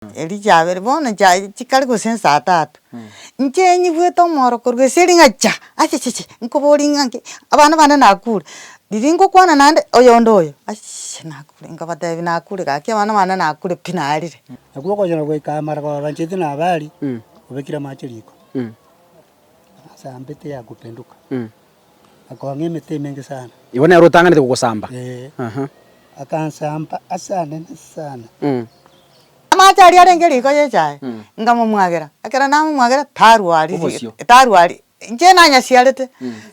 Elijabere bona chikali kusensa atatu. Nchenyi bweto moro kurwe selingacha. Achichichi nkobolingange. Abana bana nakule. Diringo kwana nande oyondoyo. Ashi nakule ngabatabi nakule kake abana bana nakule pinalire. Nakuko jana kwa kamera kwa banchete na habari. Ubekira machiliko. Sasa ambete ya kupenduka. Akwange mete mengi sana. Ibone rutangane kugusamba. Akansamba asane sana. Amachari arengeri ko yechae. Ngamo mwagera. Akera namu mwagera taruari. Njena nyasiarete.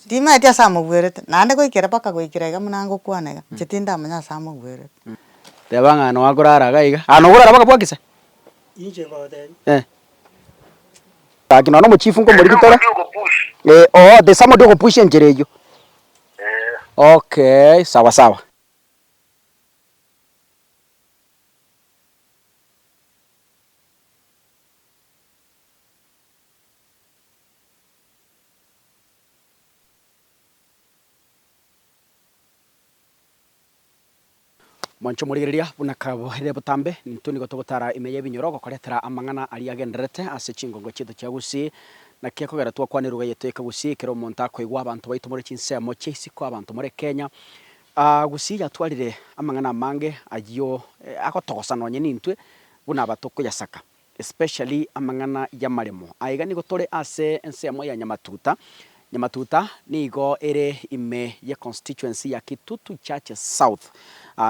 Dima etia samo gwerete. Nande ko ikera paka ko ikira munango kwanega. Chitinda amanya samo gwerete. Tebanga no akurara gaiga. Ano kurara baka bwakise. Inje ngode. Akino no muchifu ngo muri gitora. The samo dogo push njerejo. Okay, sawa sawa. Mwancho murigereria buna kabohere butambe nituni gotogotara imeye binyorogo koretera amangana ali agenderete ase chingongo chitu cha gusi na kieko gara twa kwaniruga yeteka gusi kero monta koigwa abantu baitu muri chinsemo chisi kwa abantu muri Kenya gusi yatwarire amangana mange agiyo agotogosa nonye nintwe buna batoko yasaka especially amangana ya maremo aiga ni gotore ase ensemo ya Nyamatuta nigo ere ime ya constituency ya Kitutu Church South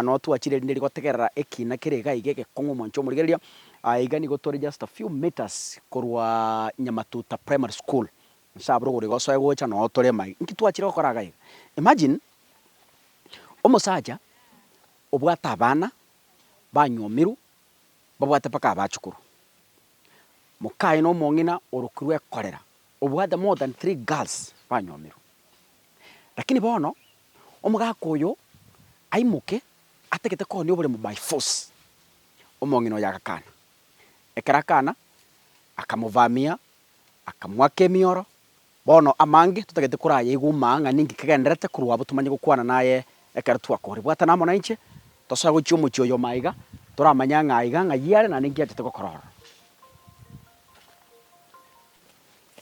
no tuachire ndiri gotegerera ekina kirega igege kongo Mwancho murigereria aiga ni gotore just a few meters korwa Nyamatuta Primary School nsaburo guri gosoe gocha no tore mai nkitwachire gokoraga iga imagine omusaja obwata abana banyomiru babwate paka abachukuru mukai no mongina orukirwe korera obwada more than 3 girls banyomiru lakini bono omugako uyo aimuke ategete ko ni obure mu by force omongino yakakana ekerakana akamuvamia akamwake mioro bono amange tutegete kuraye igumanga ningi kagenderete kurwa butumanye gukwana naye ekeratwa kore bwata namo nainche tosa guchumu cyoyo maiga turamanya ngaiga ngayare na ningi atete gokorora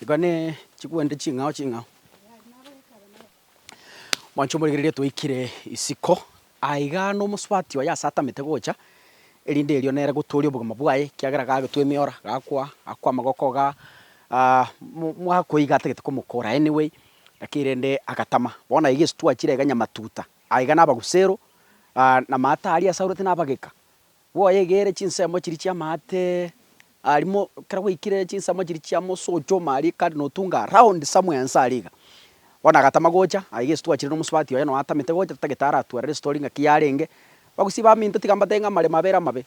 igane chikuende chingao Mwancho murigereria tuikire isiko aiga no muswati wa yasata mitegocha erinde erio nere guturia obugoma bwaye kiagera ga gitwe miora akwa magoko ga mwakoiga tegete kumukora anyway lakirende agatama bona igistua chirega Nyamatuta aiga nabagusero na mata ali asaurete nabageka woye gere chinsemo chiri chia mate alimo karawe ikire chinsemo chiri chia mosojo mari kandi no tunga round somewhere ansaliga bona agatama gocha aigistua chiri no muswati oyo no atamete gocha tagitara atware restoring akiyarenge bagusiba minto tigamba tenga mare mabera mabe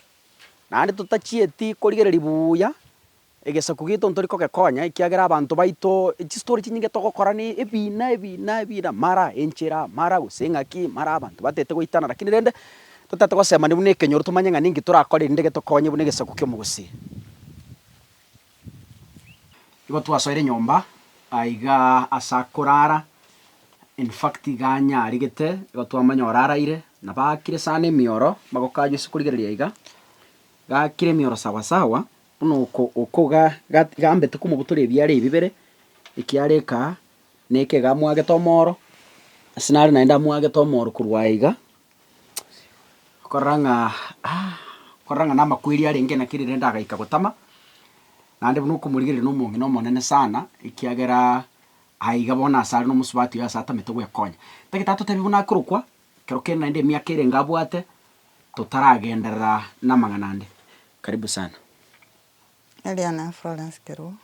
nandi tutachieti korigereri buya egesa kugito ntoriko gekonya ikiagera abantu baito story chinyinge togokora ni ebina mara enchera mara gusengaki mara abantu batete goitana lakini rende tutata gosema ni bune kenyoro tumanyenga ningi turakora ndege tokonye bune gesa kukyo mugusi igo twasoire nyomba aiga asakurara in fact ganya arigete igo twamanya oraraire na bakire sane mioro magokaje sikurigereria iga gakire mioro sawa sawa uno uko gambete kumubutore byare ibibere ikiareka neke gamwage tomoro sinari naenda mwage tomoro kurwaiga koranga na makwiri arenge na kirire ndagaika gutama nande buno kumurigire no mongi no monene sana ikiagera aiga bona asari no musubati ya sata metogwe konya tagitatu tabibuna kurukwa kero kena inde miakere ngabwate tutaragenderera namanganande karibu sana Eliana Florence Keru.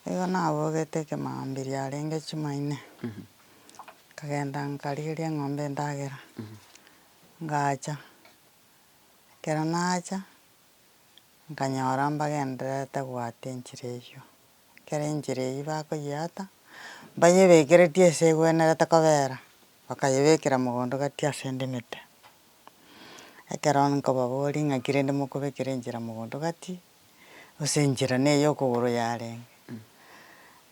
Ego nabogete ke mambiri arenge chumaine. Kagenda nkariria ng'ombe ndagera. Ngacha. Kera nacha. Nkanyora mbagenderete gwate nchireyo. Kera nchireyo bakoyata. Bayebekeretie ase gwenerete kobera. Bakayebekera mugondo gatia sendimete. Ekero nkobabori ng'akire ndimokobekera enchera mugondo gati ase enchera neyo okogoro yarenge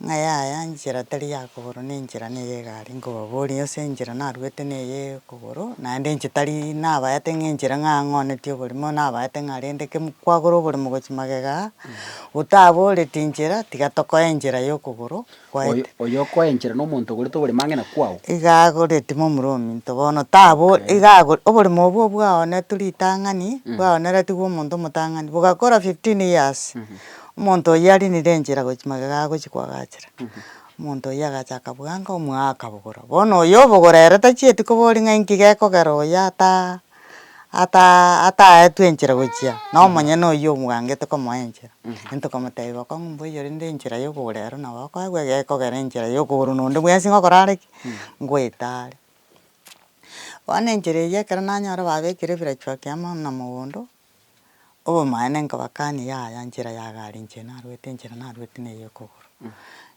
ng'aya enchera tari ya kogoro na enchera neye egari nkobaboria ase enchera narwete neye ekogoro naende inche tari nabaete ng'a enchera ng'a ang'onetie oborimo nabaete ng'a rende kwagora oborimo gochia magega otaboreti inchera tiga tokoe enchera ya okogoro kwaete. Oyo okoa enchera na omonto ogorete oboremo ang'e na kwago. Iga agoreti momura ominto bono tabo iga oborimo obwo bwaonetu ritang'ani bwaoneretiwe omonto omotang'ani bogakora 15 years. Omonto oyio arinire enchera gochia magega agochia koagachera. Omonto oyio agachaka bwango omwago akabogora. Bono oyo obogora ere tachieti koboria ng'a inki gekogera oyo ataetwe enchera gochia na omonyene oyio omwangete komoa enchera. Ntokomotebi boko ng'umba oyo rende enchera ya okogora ero nabo okoegwa egekogera enchera ya okogoro na onde bwensi ngokora ki ngoeta are. Bono enchera eyio ekero nanyora babekire ebirachwaki amo na mogondo obomaene nkabakania yaya nchera ya gari inche narwete enchera narwete neye okogoro.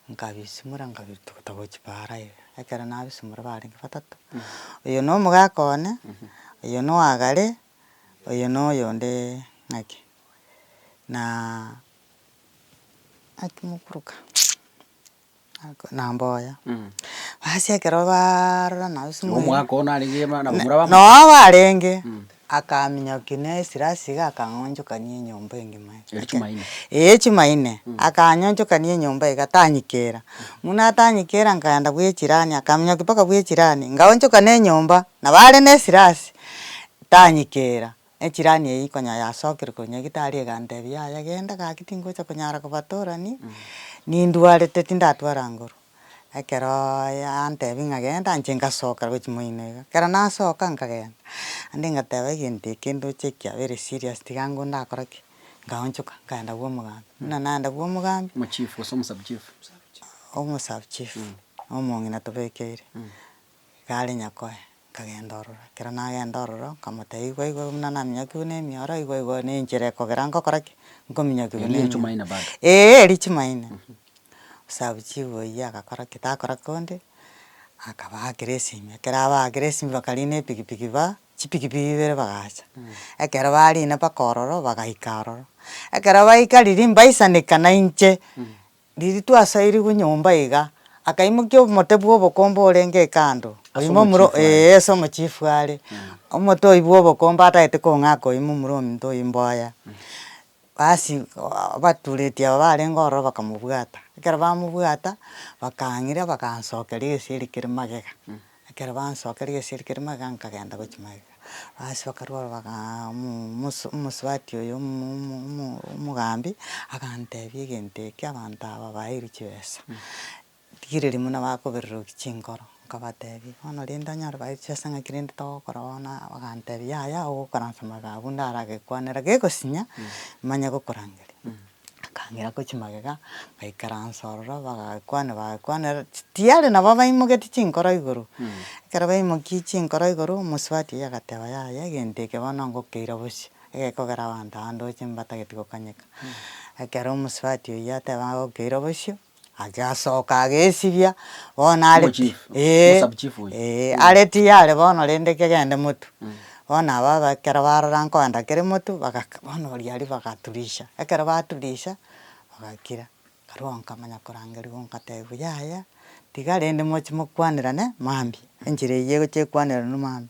Nkabisimura nkabirituguta gochia para iga ekero nabisimura barenge batato. Oyo na omogaka one, oyo na oagare, oyo na oyonde ng'aki na ng'aki mokuruka na mboya. Basi ekero barora nabisimura Omogaka ono arenge nabo muraba no barenge akaminyokia na esirasi iga akang'onchokania enyomba engima eri chimaine. chimaine akanyonchokania enyomba iga tanyikera. Buna atanyikera nkaenda bwa echirani akaminyokia mpaka bwa echirani ngaonchokana enyomba nabo are na esirasi tanyikera. Echirani eyio konya yasokire korwa nyagetari egantebia yaya genda gaki tingocha konyara kobatorani nindwarete tindatwara ngoro. Ekero yantebia ng'a genda inche nkasokera gochia moino iga. Ekero nasoka nkagenda naende ngateba egento eke ndochekia very serious tiga ngo ndakora ki ngaonchoka nkaenda bwa omogambi. Buna naenda bwa omogambi Omochief ase omusub chief. omusub chief omong'ina tobekeire gare nyakoe nkagenda ororo. Ekero nagenda ororo nkamotebia igwa buna naminyokiwa na emioro igwa na enchera ekogera nkokora ki nkominyokiwa na Eri emioro. chimaine bado. Eri chimaine. Osabu chief oyio agakora ki takora konde akabakera esimi. Ekero abakire esimi bakarina epikipiki chipikipiki ibere bagacha. Ekero barina mpaka ororo bagaika ororo. Ekero baika riria mbaisaneka na inche riria twasairiwe nyomba iga akaimokia omote bwa obokombe orenge kando. Oimo omuro ase omochief are. Omote oyio bwa obokombe ataete kong'aka oimo omuro ominto oyio mboya. Basi abatureti aba barenge ororo bakamobwata. Ekero bamobwata bakang'ira bakansokeria egeseri kere magega. Ekero bansokeria egeseri kere magega nkagenda gochia magega. Basi bakarwa ororo omosubati oyo omogambi agantebia egento eke abanto aba baeirwe chibesa. Rigireria buna bakobererokia chinkoro nkabatebia bono rende onyore baeire chibesa ng'aki rende togokora bono bagantebia yaya ogokoransa magega abwo ndaragekwanera gegosinya manye gokorangeria. Akang'ira gochia magega ngaikaransa ororo bagakwanera tiare nabo baimogetie chinkoro igoro. Ekero baimokia chinkoro igoro omosubati oyio agateba yaya egento eke bono ngokeira bosio egekogera abanto aba ndoche mbatageti gokonyeka. Ekero omosubati oyio ateba agokeire bosio agasoka agesibia bono areti Omusub chief oyo. areti yare bono rende kegende motu. Bono aba ekero barora nkoenda kere motu bono riari bagaturisha. Ekero baturisha bagakira karwa nkamanya korangeriwa nkatebwa yaya tiga rende mochie mokwanerane mambia enchera eyio egocha ekwaneranwa mambia.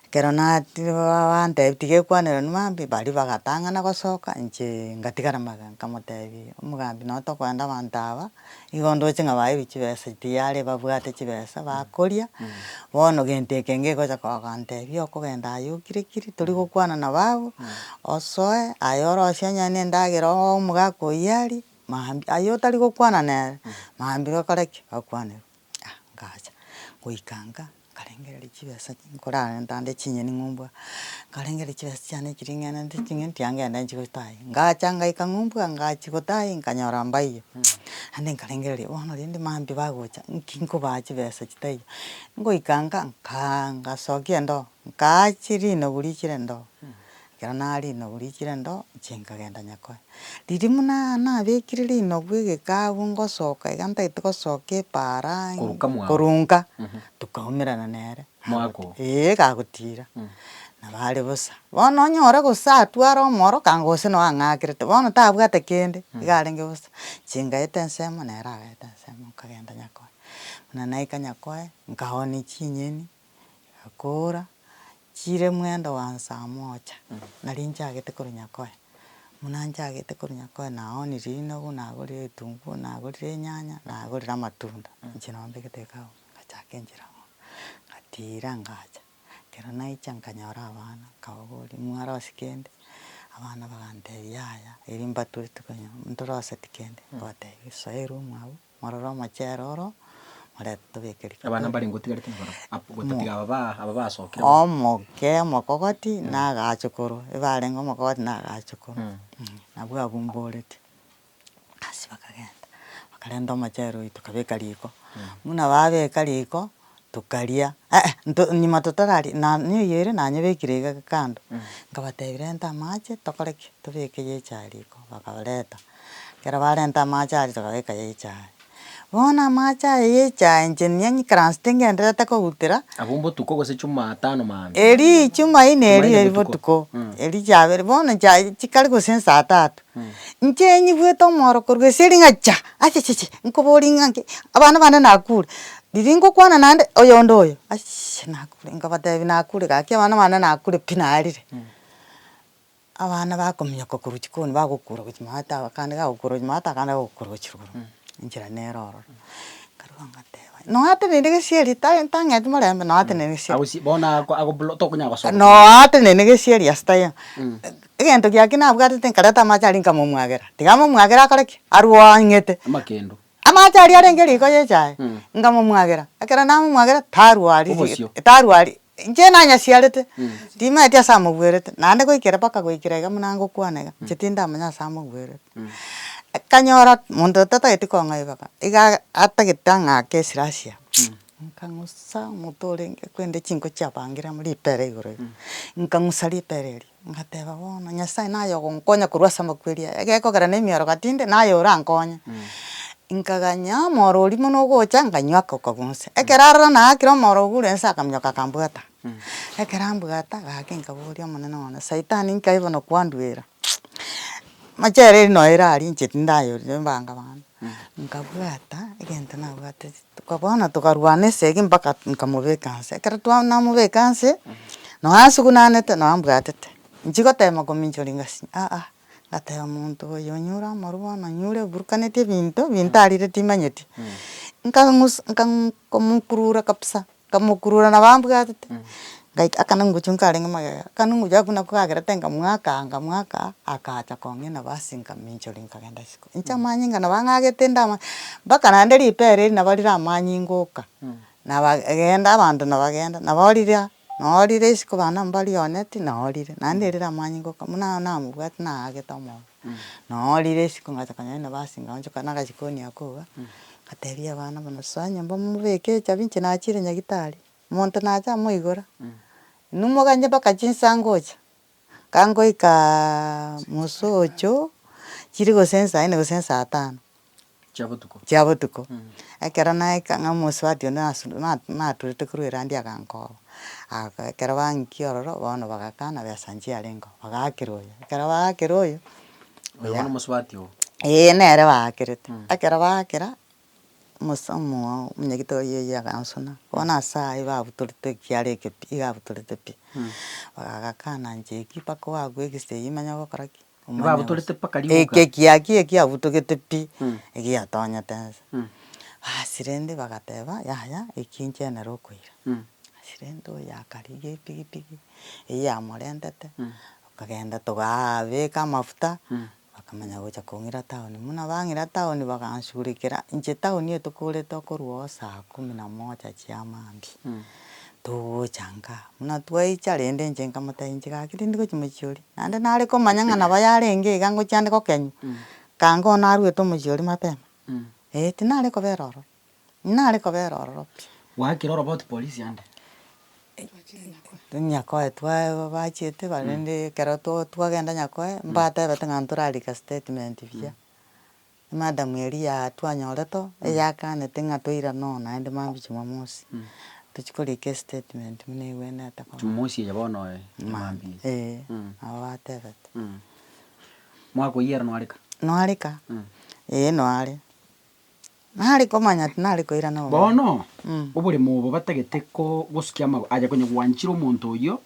Ekero bantebia tiga ekwaneranwa mambia baria bagatang'ana gosoka inche ngatigara magega nkamotebia omogambi noo tokoenda abanto aba igo ndoche ng'a baeirwe chibesa tiyare babwate chibesa bakoria bono gento eke ngegocha kogantebia okogenda aye okirikiri tori gokwana nabo abwo osoe aye orosie onye na endagera oe omogaka oyio aria mambia aye otari gokwana nere mambia gokore ki gokwanerwa. Ngacha goikanga nkarengereria chibesa nkorarenta nde chinyeni ng'umba nkarengereria chibesa chiane echi ring'enanete ching'eni tiangenda nchigochi taiyi. Ngacha ngaika ng'umba ngachia gotaiyi nkanyora mbaiyo. Naende nkarengereria bono rende mambia bagocha nki nkobaa chibesa chitaiyo. Ngoikanga ngasokia endoo nkaachia rinogu richire endoo. Ekero narinogu richire endoo inche nkagenda nyakoe. Riria buna nabekire rinogu egeka abwo ngosoka iga ntaete gosoka epara Koruka mwago. korunka tukaumerana nere. Mwako. Gagotira. na bari busa bono onyore gusa atwara omoro kangose no ang'akirete bono tabwate kende iga arenge busa chingaete ensemo nere agaete ensemo nkagenda nyakoe buna naika nyakoe nkaonia chinyeni ngakora chire mwenda wa saa moja nari nchagete korwa nyakoe buna nchagete korwa nyakoe naonirie rinogu nagorire etunguo nagorire enyanya nagorire amatunda inche no mbegete iga ngachaka enchera mono ngatira ngacha kero naicha nkanyora abana nkababoria mwarose kende abana bagantebia yaya eri mbaturete konya ntoroseti kende ngobatebia soe room abwo morore omochere oro morete tobeke riko abana bari ngotigarete nabaro gotatiga aba basokire omoke omokogoti na agachokoro ebarenge omokogoti na agachokoro nabwo abumborete asi bakagenda bakarenda omochere oito kabeka riko buna babeka riko tukaria nyuma totoraria nanyeiyo nanyebekire iga kando nkabatebia renta amache tokore ki tobeke ya echae riko bakareta kero barenta amache aria tokabeka ya echae bono amache aya ya echae inche nyanyikaransete ngenderete koutera abo botuko gose Jumatano mambia eri Jumaine eri eri botuko. botuko eri chabere bono chikari gose saa 3 inche nyibwete omoro korwa ase eri ng'acha achecheche nkobori ng'anki abana bane nakure riria ngokwana naende oyonde oyo nakure nkabatebia nakure gaki abana bane nakure pi narire abana bakominyoka korwa chikoni bagokura gochia maata abakande gagokura gochia maata akande gagokura gochia rogoro enchera nero ororo nkaruga ngateba noatenene gesieri tang'eti morembe noatenene gesieri agosi bona tokonya gosoka noatenene gesieri ase taiyo egento giaki nabwatete nkareta amache aria nkamomwagera tiga momwagera akore ki arwanyete amakendo amache aria arenge riko ya echae nkamomwagera ekero namomwagera tarwari Obosio. tarwari inche nanyasiarete timaeti ase amobwerete naende goikera mpaka goikera iga buna ngokwana iga inche tindamanya ase amobwerete kanyora monto tatageti kong'ai baka iga atagete ang'ake esirasia nkang'usa omoto orenge kwende chinko chiabangire amo ripere igoro iga nkang'usa ripere eria ngateba bono nyasaye naye ogonkonya korwa ase amakweri aya egekogera na emioro gatinde naye orankonya nkaganya omoro oria buna ogocha nkanywaka okagunse ekero arora naakire omoro ogure nse akaminyoka akambwata ekero ambwata gaki nkaboria omonene one saitani nkai bono kwandwera machere eri no eraria inche tindayoririe mbanga bana nkabwata egento nabwatete bono tokarwana esegi mpaka nkamobeka nse ekero namobeka nse noasugunanete noambwatete nchigotema kominchoria ngasinya ngateba monto oyo onyure amoru bono nyure oburukanetie ebinto arire timanyeti nkamokurura kabisa nkamokurura nabambwatete akana ngochia nkarenge magega akana ngochia aku nako kagerete nkamwaka akacha kong'ina basi nkaminchoria nkagenda isiko inche amanyinga nabang'agete ndama mpaka naende ripere eri nabarire amanyinga oka nabagenda abanto nabagenda naorire isiko bana mbarioneti naorire naende erire amanyinga oka buna namobwati naagete omoro naorire isiko ngacha konyoina basi ngaonchoka na agachikoni ako iga ngatebia abana bono soa nyomba mobeke echabi inche nachire nyagitari monto nacha moigora numoganye mpaka chinsa ngocha kangoika mosocho chire gose nsa 4 gose nsa 5 chia botuko ekero naika ng'a omosubati onde naturete korwa erandi agankoba ekero bangikia ororo bono bagakana besa nchiarenge bagakera oyo ekero bagakera oyo bono omosubati ogo nere baakirete ekero baakera omonyagitori oyo agansuna bono ase aywo babutorete ekiara ekepi iga abutorete pi bagakana ncheki mpaka oagwa egestage manya ogokora ki babutorete mpaka rigoka ekiaki eki abutogete pi egiatonyete nse basi rende bagateba yaya eki nchienere okoira basi rende oyo akarigia epigipigi eywo yamorentete okagenda togabeka amafuta bakamanya gocha kong'ira town buna bang'ira town bagansurikera inche town eye tokorete okorwa saa 11 chia mambia togocha nka buna twaicha rende inche nkamotebia inche gaki rindi gochia mochiori naende nare komanya ng'a nabo yarenge iga ngochia nde gokenywa kanga ono arwete omochiori mapema tinare kobera ororo nare kobera ororo pi wakira oroboti polisi ande nyakoe bachiete barende ekero twagenda nyakoe mbatebete ng'a ntorarika statement buya madam eria twanyorete eyakanete ng'a toira no naende mambia Jumamosi tuchikorike statement mune weneta kwa Jumamosi ya bono mambi awatebete mwako yera no arika noarika no are nari komanya nari koira no bono oburi mubo batagete ko gusikia mago aje kwenye gwanchira umuntu uyo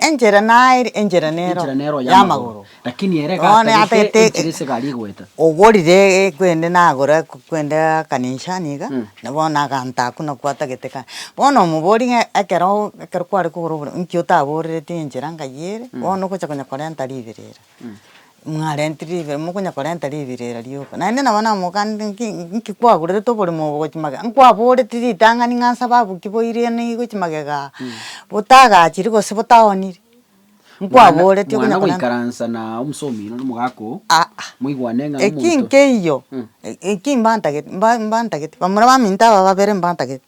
enjera nairi enjera nero ya maguru lakini erega atagete sigari gweta ogorire kwende nagora kwende kanisha niga nabona ganta kuna kwatagete ka bono mubori ekero kwari kugoro nkyo taborire tinjera ngayere bono kucha kunya 40 libirera mwarentirive mukunya 40 libirera rioka nande nabona mukandi nkikwagurire tobori mubo gochimaga nkwabore tiritanga ningansa babu kiboire ni gochimagega butaga chiri gose butaonire nkwabore tio kunya kuikaransa na umusomi no mugako muigwane nga umuntu ekinkeyo ekimbantaget bamura baminta babere mbantaget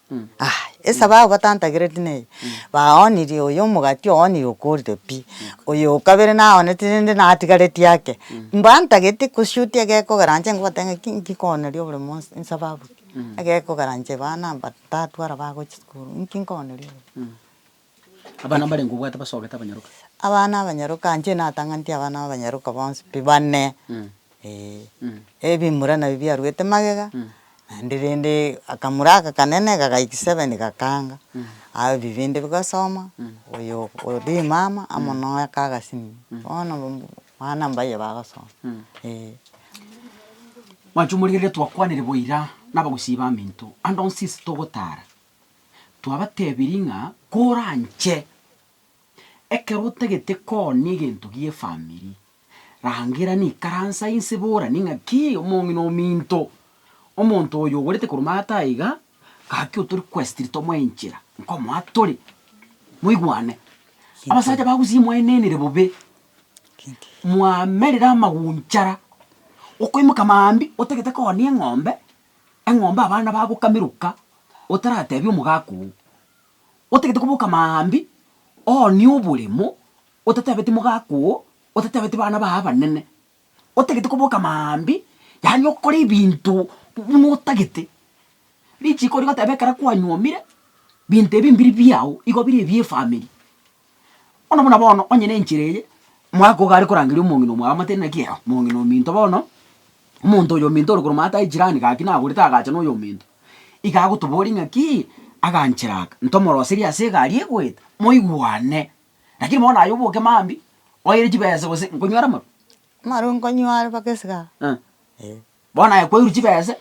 esa babo batantagire tine baoniri oyo mugati oni yokorire pi oyo kabere naone tinde natigareti yake mbantagete kushuti ageko garanje ngwatenga kinkonerio buri munsi insababu ageko garanje bana batatwara bago chikuru kinkonerio abana bari ngubwata basogeta abanyaruka abana abanyaruka anje natanganti abana abanyaruka bonse pibane ebimura na bibyarwete magega ndirende akamuraka kanene kagaiki 7 gakanga bivinde bigasoma oyo odi mama amono akagasini ono mwana mbaye bagasoma wachumurire twakwanire boira nabagusiba mintu andon sis togotara twabatebiringa koranje ekerutegete koni gintu gie family rangira ni karansa insibora ninga ki omongino minto omuntu oyo gorete kurumata iga kaki uturi quest to mwenchira nko mwaturi muigwane abasaja baguzi mwenenere bobe mwamerera magunchara okoimuka mambi otegete ko ni engombe abana bagukamiruka otaratebi umugaku otegete kubuka mambi ni ubulimo otatebete mugaku otatebete bana baba nene otegete kubuka mambi yani okora ibintu notagete bichiko riko tebekara kwanyomire binte bimbiri byao igo biri bye family ona bona bono onyene nchireye mwako gari kurangira umongino mwa matene kiyo mongino minto bono umuntu yo minto rukuru mata ijirani gakina agurita agacha no yo minto igago tubori ngaki aganchiraka ntomoro seria segari egweta moigwane lakini mona ayoboke mambi oyire jibese gose nkonywara maru nkonywara bakesga bona yakwa urujibese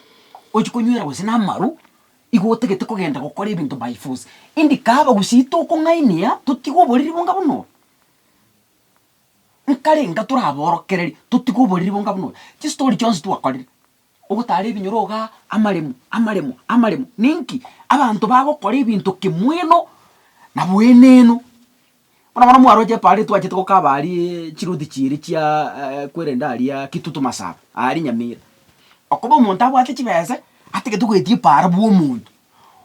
ochikunywera gose na maru igotegete kugenda gukora ibintu by force indi kaba gusito ko ngainia tutigoboriri bonga buno nkarenga turaborokereri tutigoboriri bonga buno ti story Jones twakorire ogutari ibinyoroga amaremu ninki abantu bagokora ibintu kimweno na bweneno ona mwaroje pari twachite ko kabari chirudi chiri chia kwerenda aria kitutu masaba ari nyamira okoba umuntu abwate chibese atike tugwetie para bwo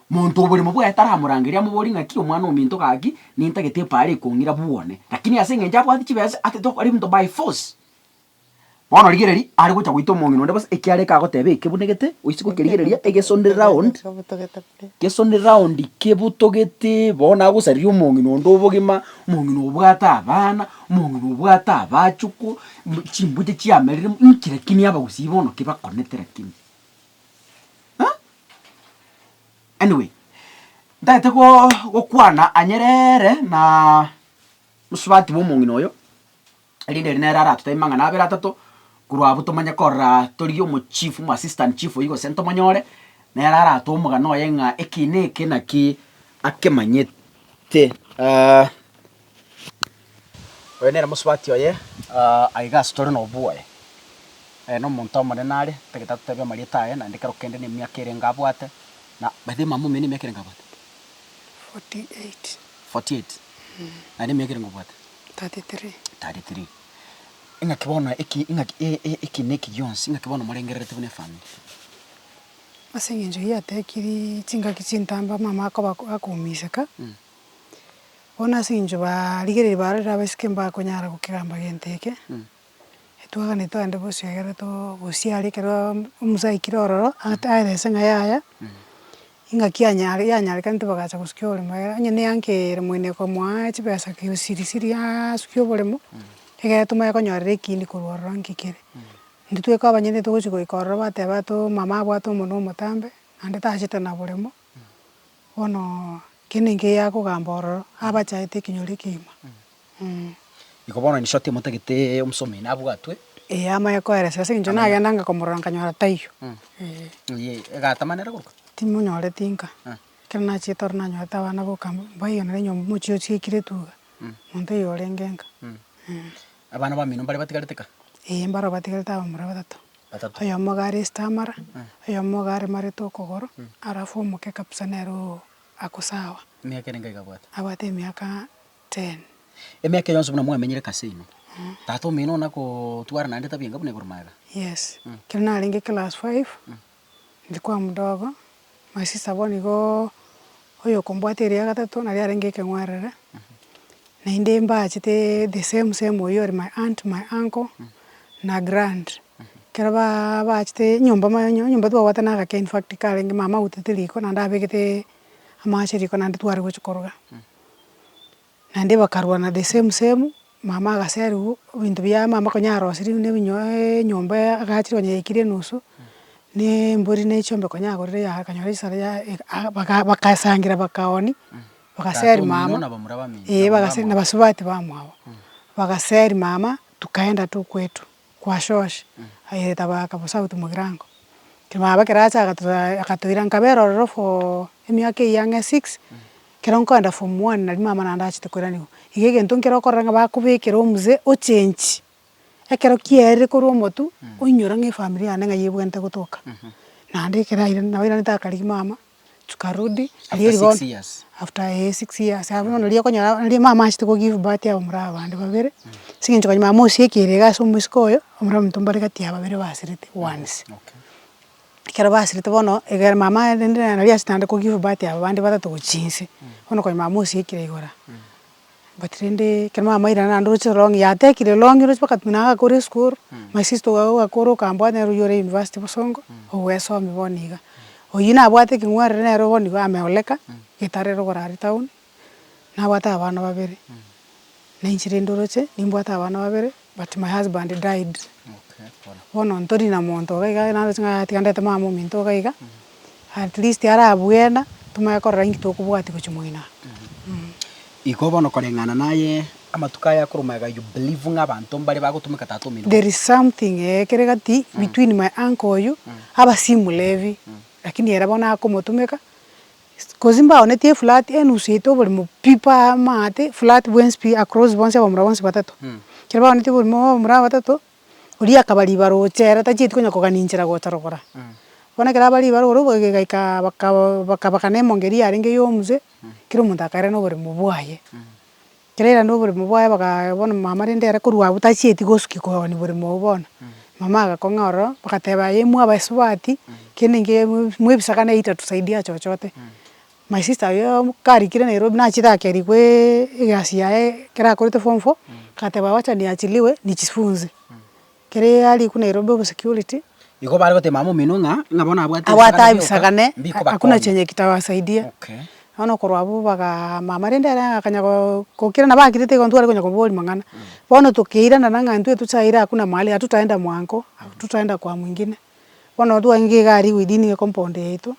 muntu oburi mubwe ataramurangiria mubori ngaki omwana ominto gaki nintagete pare kongira buone lakini asenge njabwate chibese atitokora ibintu by force bono rigereri ari gocha gwito mongino ndabas ekiare ka gotebe kebunegete oisiko kerigereria egesonde round kebutogete bona gusari umongino ndobogima mongino obwata abana mongino obwata abachuko chimbute chiamerire nkire kini aba gusibono kiba connectera kini anyway ndate ko gokwana anyerere na musubati bo mongino yo rinde rinera tutaimanga na bera tato kurwa butomanya korra toriyo mu chief mu assistant chief igo sento manyore nera to mugano yenga ekineke naki akemanyete wenera musubati oye aiga story no boy no muntu amone nare tegeta tebe mari tae na ndikaro kende ni miakere ngabwate na bade mamu meni miakere ngabwate 48 na ni miakere ngabwate 33 inga kibona eki neki Jones inga kibona murengerete bune family asengenjo yatekiri chingaki chintamba mama akomisaka ona asengenjo barigerere barira basikemba konyara gukigamba genteke etwaga ne twande bosiagere to bosiari kero umusai kirororo ataire senga yaya ing'aki yanyarĩkanĩte bagacha gũsukia oboremo onye nĩyankĩire mwene komwa chibesa kĩosirisiri yasukia oboremo egetũma ekonyorera ekindi korwa ororo nkikere nditweka abanyene togochi goika ororo bateba mama abwate omono omotambe naende tachete na boremo bono kende nkeye akogamba ororo abachaete ekinyoro ekeima. Iko bono ni shoti mutagite omusomi nabwatwe amaye koeresa ase eng'encho nagendanga komorora nkanyora taiyo. Egatamanera goka Timonyoreti nka ekero nachiete ororo nanyorete abana boka baiyonera enyomba mochio chiekire etuga monto oyo orenge nka. abana bamino mbare batigarete ka mbaro batigarete abamura batatu oyomo gare stamara oyomo gare marete okogoro arafu omoke kabisa nero akosawa miaka ere ngai gabwata abwate emiaka 10. Emiaka yonse buna mwamenyire kase ino tato mino nako twara naende tabienga buna igoromaga. Yes. Kero narenge class 5 ndikwa mdogo my sister bonigo oyo kombwate ya gatatu nari arenge ekeng'werere naende mbachete the same oyo ori my aunt my uncle na grand kero bachete nyomba twabwate nagake in fact karenge mama utete riko naende abegete amache riko naende tware gochi koroga naende bakarwana the same mama agaseriwu bintu bia mama konyarosiri nyomba agachire onyeikire nusu ne mbori ne chombe konyagorire ya kanyora isara ya bakasangira bakaoni bagaseri mama bagaseri na basubati bamwabo bagaseri mama tukaenda tu kwetu kwa shoshi ayeta bakabosauti mugirango kimaba keracha akatoira nkabero rofo emiaka yange 6 kero nkonda form 1 nari mama nandachite kwiranigo igege ntonkero koranga bakubekera omuze ochenji ekero kiere korwa omotu oinyora ng'efamily yane ng'a yebwente gotoka naende keraire nabaira nitakarigi mama tukarudi after 6 years abono nari okonyora nari mama achite ko give birth abo muri abande babere sing'encho kanyuma mama osiekire egase omoisiko oyo omura omonto mbare gati ababere basirete once kero basirete bono egere mama nari asitande ko give birth abo bande batatu gochinse bono kanyuma mama osiekire igora but rende kero mama ira nando rochirong yatekire longi roch bakatuna akore school my sister akoro kambwa nero yore university bosongo owesomi boniga oyina abwate king'werere nero bonigo ameoleka gitarero gorari town nabwata abana babere nainchire ndoroche nimbwata abana babere but my husband died. Bono ntori na monto gaiga naro chinga tigandete mama minto gaiga at least ara abwena tumakorora ingi tokubwati gochimoina. Iko bono koreng'ana naye amatuka ya kurumaga you believe ng'abantu mbare bagotumika tato mino. There is something kere gati between my uncle oyu aba simulevi lakini era bona akomotumika kozimba onetie flat enusite oborimo pipa mate flat bwenspi across bonse abamura bonse batatu kere baonetie oborimo abamura batatu ori akabari barochera tachiti konya koganinchira gotarogora bona kera bari baroro gaika bakabakane mongeri arenge yomuze kero omonto akare noborimo bwaye kerera noborimo bwaye bakabona mama rende era korwa butachieti gosuki koni borimo bona mama agakong'a ororo bakateba yemwe abasubati kende mwebisakana ita tusaidia chochote. My sister yo karikire Nairobi nachita akerigwe egasi yae kera akorete form 4 kateba wacha niachiliwe nichifunze kere ali ku Nairobi obo security iko bari gote mama mino ng'abona abwate bisakane hakuna chenye kitawasaidia. Ono korwabu baga mama rende ara akanya kokira na bakirite kontu ari konya koboli mang'ana bono tukira na ng'antu tuchaira hakuna mahali hatutaenda mwanko tutaenda kwa mwingine bono tuange gari within compound yetu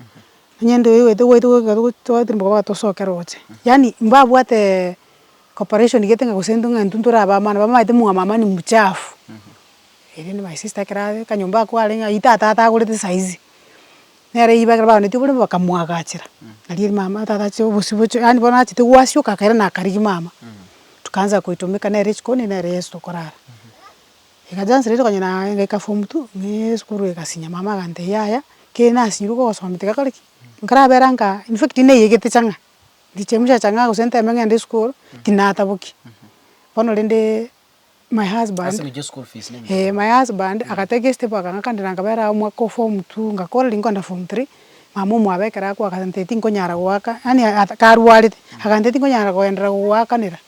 nyendo wetu twatimbo kwa tosokera oche yani mbabwate cooperation getenga kusendo ng'antu ntura bama ite mama ni mchafu eri ni my sister kera kanyomba kwa alenga itata agurete size nere ibagara baone tibure bakamwagachira ali mama tata cho busibucho yani bona achite wasio kakera na karigi mama tukaanza kuitumika nere chikoni nere yesto korara ikajansi rito kanyana ngeka form 2 ni skuru ekasinya mama gante yaya ke nasiruko gosomete kakariki nkara beranga in fact ne yegete changa dichemsha changa kusente mengende school tinata buki bono rende my husband my husband akatege step akangakandira ngabera mwako form 2 ngakora lingonda form 3 mama mwabekera kwa akanteti nkonyara gwaka yani karwarite akanteti nkonyara goendera gwakanira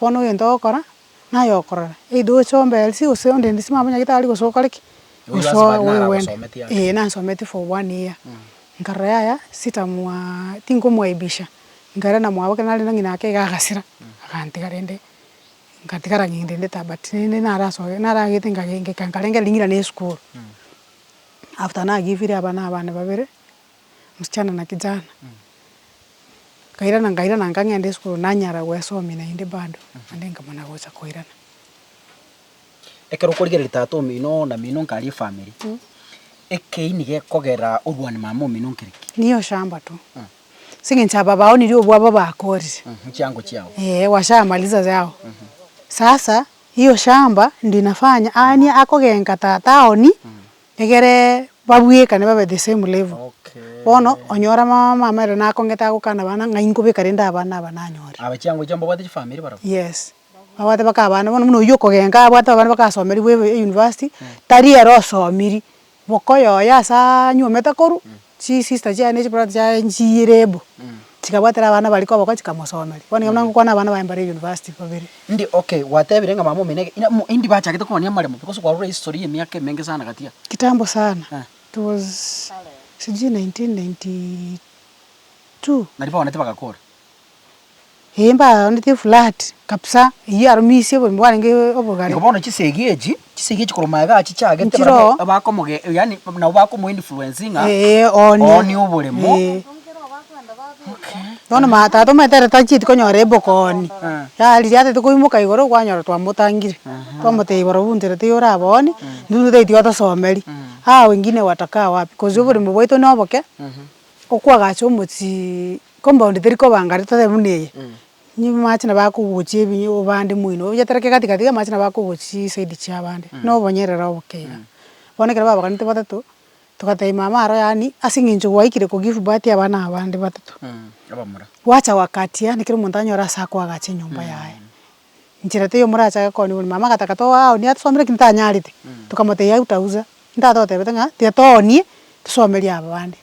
bono yendo okora nayo okora ido chombe elsi usonde ndisi mama nyagita ali gosoka liki uso wewe na nsometi for 1 year nkarora yaya sitamwa tinkumwaibisha ngara na mwaboke nari ng'ina ake gagasira akantiga rende ngatigara ng'inde ta but naragete nkarenga ring'ira ne school after nagivire abana babere msichana na kijana ngairana nkang'ende school nanyara gwesomi na inde bado ande nkamana gocha koirana ekero korigereri tata omino na mino nkari family ekeini gekogera orwani mama omino nkiriki niyo shamba tu singencha babao nilio bwaba bakorire mchango chao washamaliza zao sasa hiyo shamba ndio inafanya ani akogenga taoni egere babwikane babe the same level bono onyora mama mere nakongeta gukana bana ng'ainko bekarenda abana bananyora abachango jambo bate family barabo yes abate bakabana bono muno yo kogenga abate abana bakasomeri bwe university tari erosomiri bokoyo yasa nyometa koru chi sister jane chi brother ja njirebo chikabwatera abana baliko bako chikamosomeri bono ngamna ngukwana abana bayambare university babiri ndi okay watebire nga mama minege indi bachagete konia maremo because kwa rura history yemiaka mengi sana katia kitambo sana it was siji 1992 nalipa wanete bakakora hemba ndite flat kapsa iyo arumisi bo mbwana nge obogari ngobono chisegeji koromaga chichagete abakomoge yani na bakomo influencing oni oboremo Tona mata to metere tachiti konyore ebokoni ya liriate tukuimuka igoro kwanyora twamutangire twamute iboro buntere tiyora aboni ndu theti otosomeri wengine wataka wapi kozi buri mubwito noboke okwagacha omutsi compound teriko bangari tothe muneye ni machina bakuguchi ebinyi obande muino yetereke katika machina bakuguchi side cha bande no bonyerera obokera bonekera baba kanite batatu tukatei mama aro yani asinginjo waikire ko give birth abana abande batatu abamura wacha wakati ya nikiro muntanyora sakwa gache nyumba yae njirate yo muracha ko ni mama katakato ni atusomere kintanyarite tukamate ya utauza ndatote betenga tietoni tusomeri abande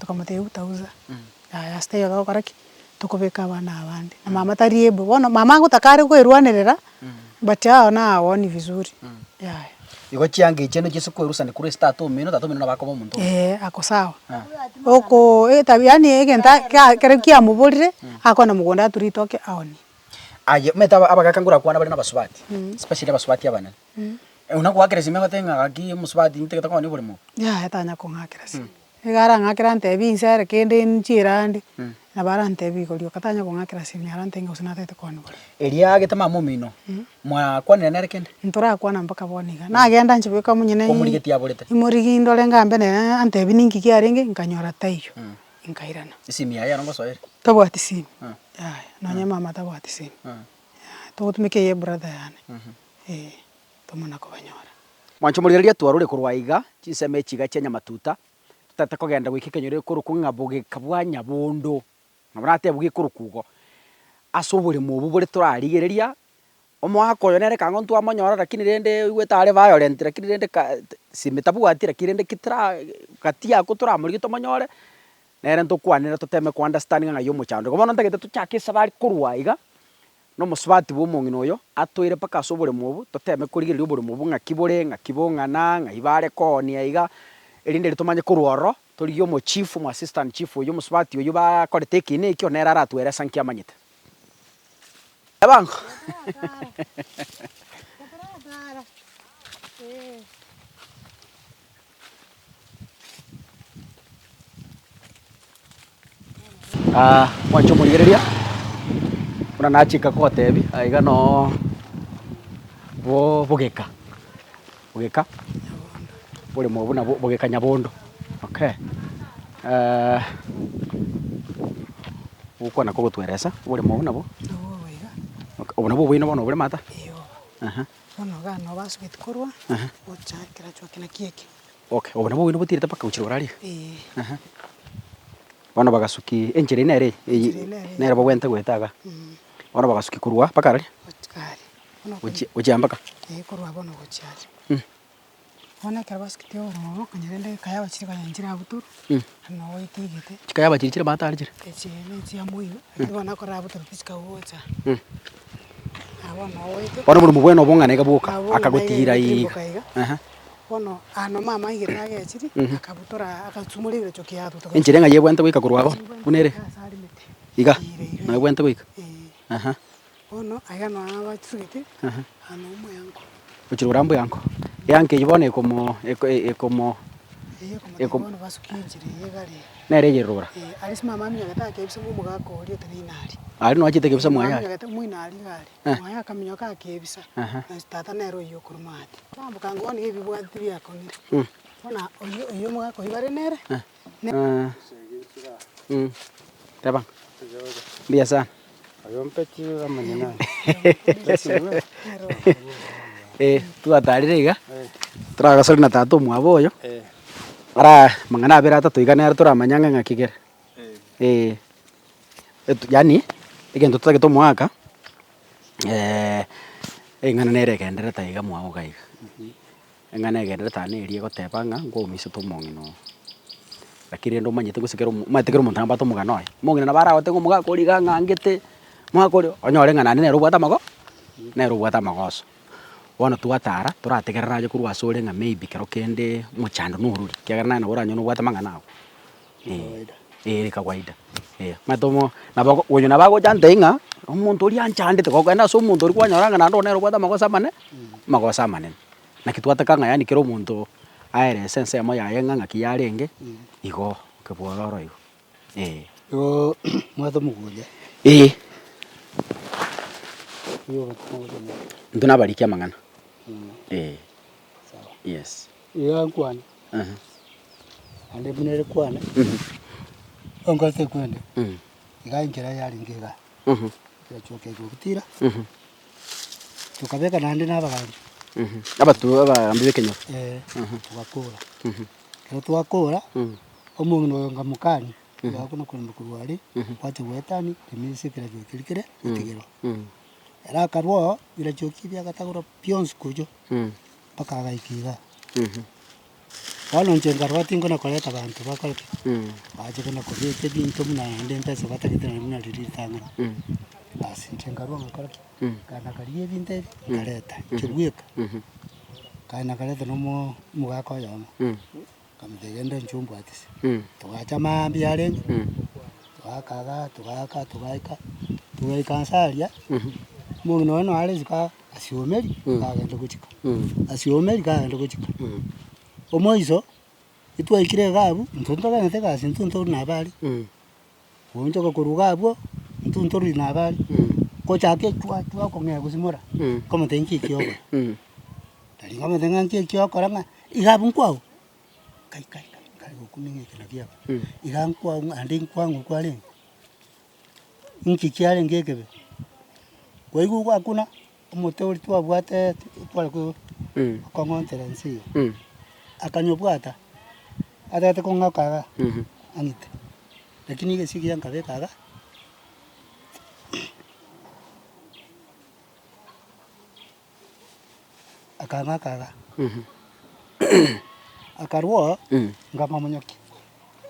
tukamate utauza ya stay yo karaki tukobeka abana abande na mama tariebo bono mama ngutakare kwerwanerera but na awoni vizuri ya igo chiange icheno chiso kwerusana kuri tato mino nabakomo muntu ako sawa oko yani egenta kare kia mubolire akona mugonda turitoke awoni aye meta abagakangura kwana bari nabasubati especially abasubati abana unakwakira sime batenga aki musubati nteketa kwani buri mu ya etanya kongakira si egara ngakira ntebi insere kende nchirandi na bara ntebi kolio katanya kongakira sime arantenga usinatete kwani buri eria getama mumino mwa kwanira nerekende ntura kwana mpaka boniga nagenda nchibika munyene komurigeti aborete imorigi ndole ngambe ne antebi ninki kiarenge nkanyora taiyo inkairana isimi ya yango soere tabwati simi nonye mama tabwati simi tugutumike ye brother yani tomona ko banyora mwancho muriria twarure kurwaiga chiseme chiga chenya matuta tutata kogenda gwikikenyore kuruku ngabuge kabwa nyabondo nabrate bugi kurukugo asobore mubu bure turarigereria omwakoyo nere kango ntwa manyora lakini rende gwetare violent lakini rende simetabu atira kirende kitra katia kutura muri tomanyore nere ntukwanira tuteme ku understanding nga yo muchando gobono ntagete tuchake sabari kurwaiga no musubati bo mungino yo atwire paka asobore mubu tuteme kurigereria obore mubu nga kibongana nga ibare koni aiga erinde ritumanye kurworo turi yo mo chief mo assistant chief yo musubati yo ba korete kine ikyo nera aratwere sankia manyite abango mwancho murigereria una nachika kotebi aiga no bugeka buri mubu na bugeka nyabondo okay uko nako gutweresa buri mubu nabo obona bo bwino bono bure mata bono gano basubit kurwa ochakira chokina kieke okay obona bo bwino butirite paka uchirorari bono bagasuki enjere nere nere bo wente gwetaga bono bagasuki kurwa paka rari ujamba ka kurwa bono gochari bona karabasukite omo kanyerende kaya bachire kanyanjira buturu no oitigete chikaya bachire mata arjire echene chia muino bona kora buturu pichika wocha abona oite bono buri mubweno bongane gabuka akagutira iga bono ano mama igere agechiri akabutora akatsumurira cho kiatu to Enchire ng'a yebwente goika korwago. Bunere. asarimete Iga. Ire. Na yebwente goika. Aha. Bono agano abachigete ano umu yangu Ochiro rambo yanko. Yanke yibone como como como bono basukinjire yegari nere yerora. alis mama minya gata kebisa mu mugako ori otarinari Ari no achite kebisa mwaya. gata muinari gari mwaya kaminyo ka kebisa na tata nero yo kurumati tambo kangoni ebibwati byakonire bona oyo mugako ibare nere Tabang. Biasa. Ayompeti amanyana. Tu atarire iga. Turagasori na tatu mwaboyo. Ara mangana abera atatu iga nero turamanyanga ngakigere. Yani egento tutake to mwaka eng'ana nere gendere ta iga mwao ga iga. Eng'ana gendere ta ne rie gotebanga ngo mise to mongino. Lakini ndo manyete gusekero matekero muntu amba to mugano oyo. Mongino na bara gote ngomuga kori ga ngangete mwakori onyore ng'ana nero bwata mago. Nero bwata magoso. Bono twatara turategerera aje kurwa sore ng'a maybe kero kende muchando nururi. Kiagana na oranyo no bwata mangana nago. Kawaida. Matomo nabago onyo nabago jante ng'a omuntu ori anchande te kokenda so omuntu ori kwanyoranga nando nero bwata magosa mane. Na kitwataka ng'a yani kero omuntu aere sense mo ya yenga ng'a kiyarenge igo kebwororo igo. Yo mwato muguja. Yo batmuguja. Ntuna barikia mangana. Sawa. Yes. Yo kwana. Ande bunere kwana. Ongote kwende. Igaingira yari ngiga. Yachoke gutira. Tukabeka nande nabagandi. Abatu abaambiwe kenyo. Twakura. Kero twakura. Omuntu ngamukani. Yakuno kuno kurwari. Kwati wetani emise kira kirikire itigero. Era karwo ira choki bya gatagoro pions kujo. Paka gaikiga. Walo njengarwa tingo na koleta bantu bakaleke. Baje kana kobete bintu muna ende mpesa batakitana muna ririthanga. Basi njengarwa ngakaleke. Kana kariye binte kaleta. Chibweka. Kana kaleta no mugako yamo. Kamtegenda nchumbu atisi. Tugacha mambi yarenge. Tugaika nsalia. Mungu no alezika asiomeri kagenda kuchika. Asiomeri kagenda kuchika. Omoiso itwaikire gabu ntunto kana tega sintunto nabali. Wonjo ko kurugabo ntunto nabali. Ko chake twa ko ngego simora. Como tenki kiogo. Tari como tengan kiogo koranga igabu kwao. Kai kuminge kana kia. Igan kwao ande kwangu kwale. Inki kiale ngekebe. Kwa hiyo kwa kuna umuteuri twabwate twale ko kongonterensi. Akanyobwata atete kongakaga angite lakini gesiki yankabekaga akangakaga akarwo ngama munyoki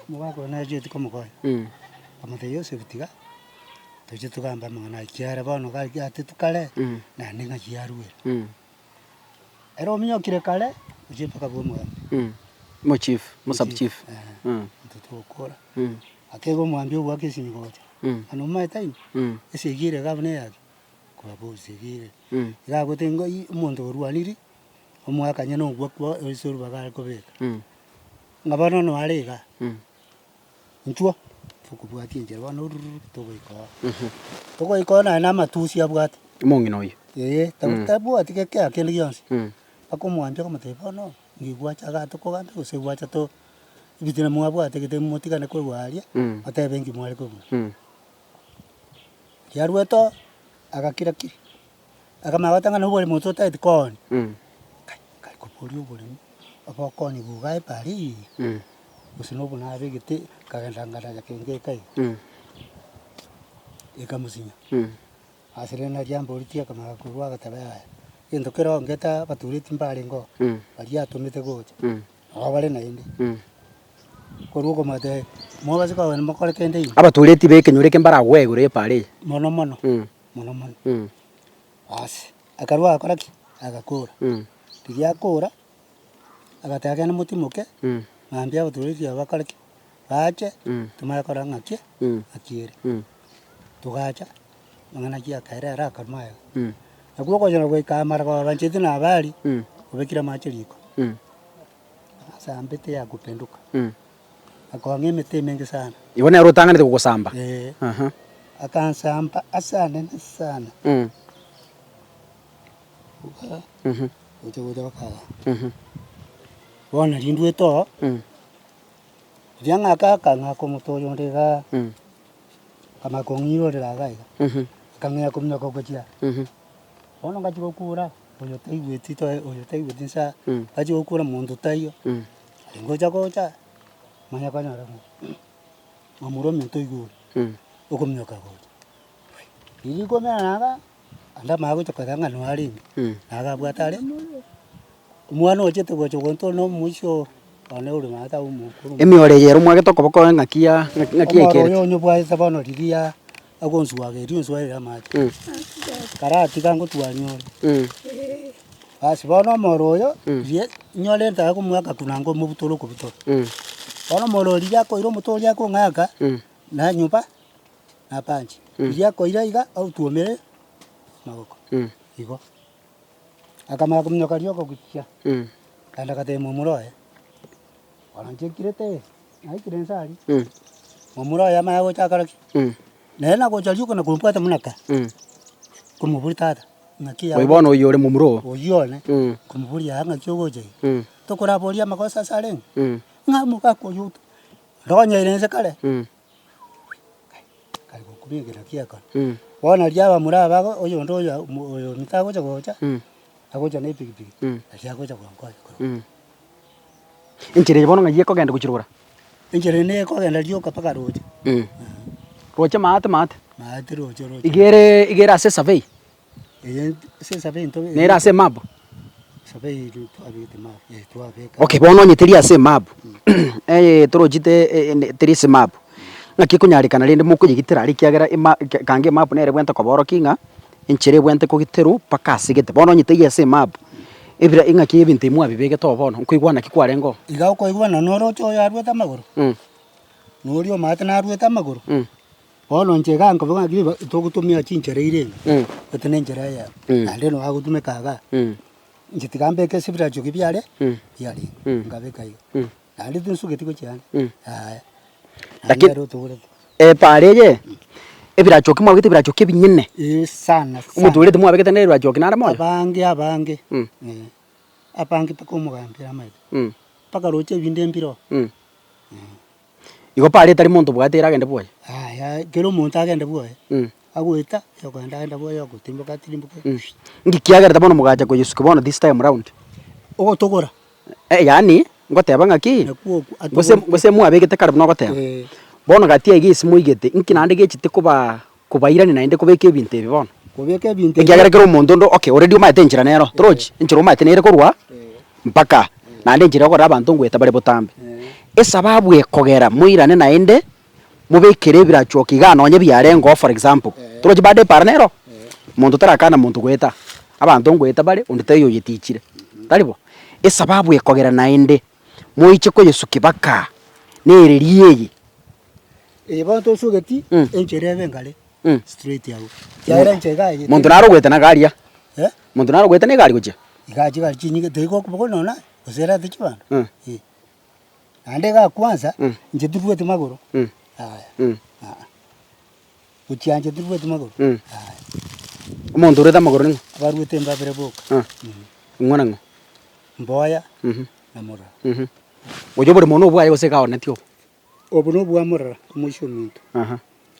mugako na jeti komukoy amate yose bitiga tuje tugamba mangana kiara bano gaki ate tukale na ninga kiarwe ero munyokire kale uje paka bomwe Mo chief, mo sub chief. Mtoto okora. Akego mwambio wake singoja. Ano maitaini. Esigire gabne yake. Kwa bo sigire. Ga gotengo umuntu ruaniri. Omwaka nyano gwakwa esuru bagal ko beka. Ngabano no alega. Ntuo. Fukubwati nje bano togo iko na matusi abwati. Mongi no yo. Tabu atike akende yonsi. Akomwambia kama telefono. Ngigwacha gato ko gante usegwacha to ibitina mwabwate kete mutika ne ko walia ate bengi mwale ko yarweto agakira ki akamawatanga no bole muto tate kon kai ko polio bole apa kon bugai pari usino buna begete kagandanga ya kenge kai ekamusinya asirena jambo litia kama kurwa gatabaya Endo kero ngeta baturiti mbale ngo bali atumite gocha abale na indi korugo mate mo bazika wana makole kende yi abaturiti beke nyureke mbara gwegure pare mono asi akarwa akoraki agakora tigia kora agategena mutimuke mambia guturiria bakareki bache tumakora ng'akie akiere tugacha mang'ana kia kaerera akamaya nakuo konyora gwikamara kwa banchete na habari kubekira mache riko sasa mbete ya kupenduka akawang'e mete mengi sana ibona rutanganite kugusamba akansamba asana sana ucho wakaga bona rindu eto rianga kanga komutoyo ndega kama kongiro ndiraga kang'ea kumnya kokotia bona ngachiro kura oyo taigweti sa ngachiro kura mundu tayo ngoja gocha manya kanyara mamuro minto iguru okomnyoka gocha iri komera naga anda mago chokaganga no aringi naga bwatare umwana ochete gocho gonto no muisho ane uri mata umukuru emiore yero mwage tokoboko ng'akia ikere yo nyobwa sabano riria agonsuage rio swahili mati karati kango twanyore basi bono moroyo rie nyole nta kumwaka kunango mubutoro kubutoro bono morori yako iro mutori yako ngaka na nyumba na panchi yako ira au tuomere magoko igo akama kumnyoka rio kukikia kanda kate mumuroe wananje kirete ai kirensari mumuroe ya mago chakaraki nena gocha rio kana kumpata munaka kumuburi tata ngakia oibono oyore mumuro oyone kumuburi ya ngakio goje tokora boria makosa sare ngamuka koyuto ronya irenze kale kale kubigira kiaka bona ryaba muraba oyo ndoyo oyo mitago gocha agocha ne pigipigi ashagocha kwa kwa inchire bono ngaye kogenda kuchirura inchire ne kogenda ryoka paka roje roche mate roje igere ase survey se survey nto nera ase map survey tu abite map tu abeka okay bono nyitiria ase map torojite tiri ase map ng'aki kunyarikana rinde mukuyigitira ari kiagera kange map nere bwente koboro kinga inchire bwente kugiteru paka asigete bono nyitiria ase map ebira ing'aki ebintu imwe abibege to bono nkuigwana kikwarengo iga ukoigwana norocho yarweta maguru norio mate narweta maguru bono njega ngoba ngiba togutumia chinchere irenga etene njera ya ande no agutumekaga njitigambe ke sibira jogi byare yari ngabe kayo ande tunsuge tiko cyane lakini pareje ebira joki mwagite ebira joki binyene sana umuntu urete mwabegete nere ebira joki nara moyo abange apange pako mugambira amaide paka roche binde mbiro igo pare tari muntu bwatera agende bwoye kero muntu agende bwoye agwita yokenda agende bwoye gutimbuka tirimbuka ngikiagera tabono mugacha ko Yesu kibono this time round ogo togora yani ngoteba ng'aki gose mwabegete karibu no goteba bono gatia igisimu igete nkinande gechite kubairani nainde kubeka ebintu ebi bono kubeka ebintu ngiagera kero omonto ndo okay already umaete enchera nero troji enchera umaete nere korwa mpaka nande enchera gora abantu ngweta bare botambe esababu ekogera muirane nainde mubekere birachoki gana onye byarengo for example troji bade parnero muntu tarakana muntu gweta abantu ngweta bare undite yo yetichire taribo esababu ekogera nainde muiche ko Yesu kibaka nereriye bonto sugeti enchera bengale straight yawo kyara nchega ye muntu naro gweta na garia muntu naro gweta ne gari guche gaji gari chinyige teko kuboko nona osera tichibana ande ga kwanza nje turwete magoro haya uchianje turwete magoro haya umuntu ureta magoro ningo abarwete mbabere boka ngwana ngo mboya na mura ojo buri muntu ubwaye gose gaona tio obuno bwa mura musho muntu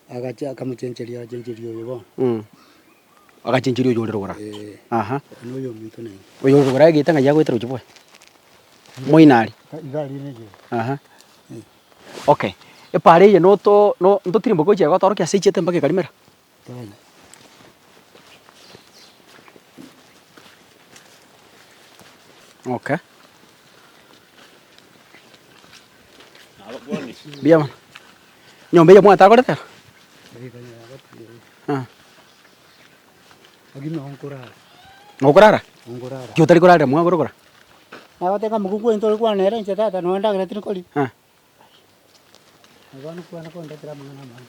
agacha kamuchencheria jencherio yobo agachencherio yorerora no yo muntu ne oyo rora gitanga ya gwetera uchiboy moinari igari neje okay epare ye no tirimbo ko chego toro kya sechete mbake karimera okay bien nyombe ya mwata korete agino onkorara ngokorara kyo tari korara mwa gorokora Na wateka mugugu into kwa nere nje tata no ndagire tiri koli. Agora kwa na konda tira mangana mangana.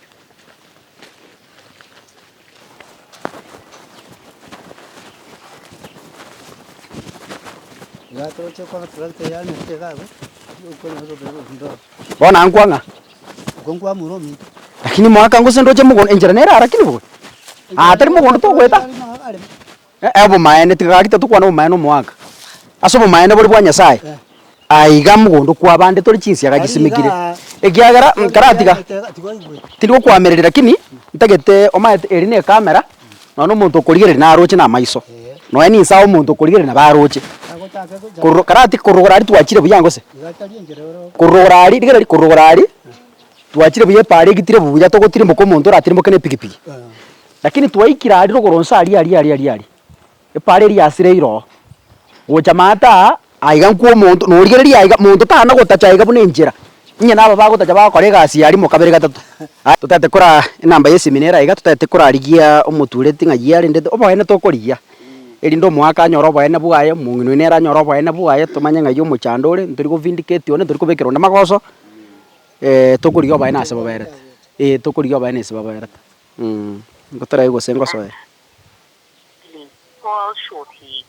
Ya troche kwa tractor ya ni tega go. Uko na ro ndo. Bona ankwanga. Gongwa muromi. Lakini mwaka ngo sendo che mugondo enjera nera arakini bo. Tari mugondo to gweta. Ebo maene tigakita tukwana bo maene mwaka. Aso bo maene bori bwa Nyasaye. Aiga mugondo kwa bande tori chinsi agagisimikire. Egiagara karatiga. Tiri kwamerera lakini ntagete omaete erine kamera. No muntu kurigere na roche na maiso. No eni sawo muntu kurigere na baroche. Karati kurugorari twachire buyango se. Kurugorari digere kurugorari. Twachire buye pare gitire buya to gotire moko muntu ratire moko ne pikipiki. Lakini twaikira ari rogoronsa ari. E pare ri asire iro. Gocha mata aiga nkuo muntu no rigere aiga muntu tana gotacha aiga bune njira. Nya naba bagotacha bakore gasi ari mo kabere gatatu. Tutate kora namba yesi minera aiga tutate kora rigia omuture tinga yari ndete obaene to koria. Eri ndo mwaka nyoro baene buaye mungino nera nyoro baene buaye tumanye nga yo muchandore ndiri go vindicate one ndiri ko bekero na magoso tokuriyo baene ase baberete tokuriyo baene ase baberete ngotara yugo sengo soe. Call shortly.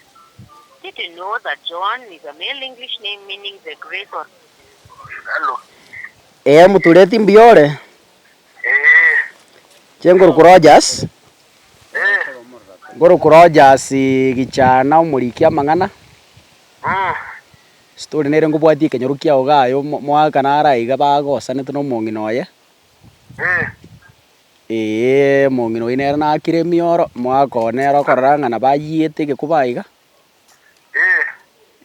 Did you know that John is a male English name meaning the great or... Hello. Mutureti mbiore. Chengo Rogers. Goro Rogers gichana umurikia mangana. Story nere ngubwati kenyorukia ogayo mwaka nara iga bagosa netuno mongino ye. Mongino inera na kire mioro mwaka onero koranga na bayete ke kubaiga.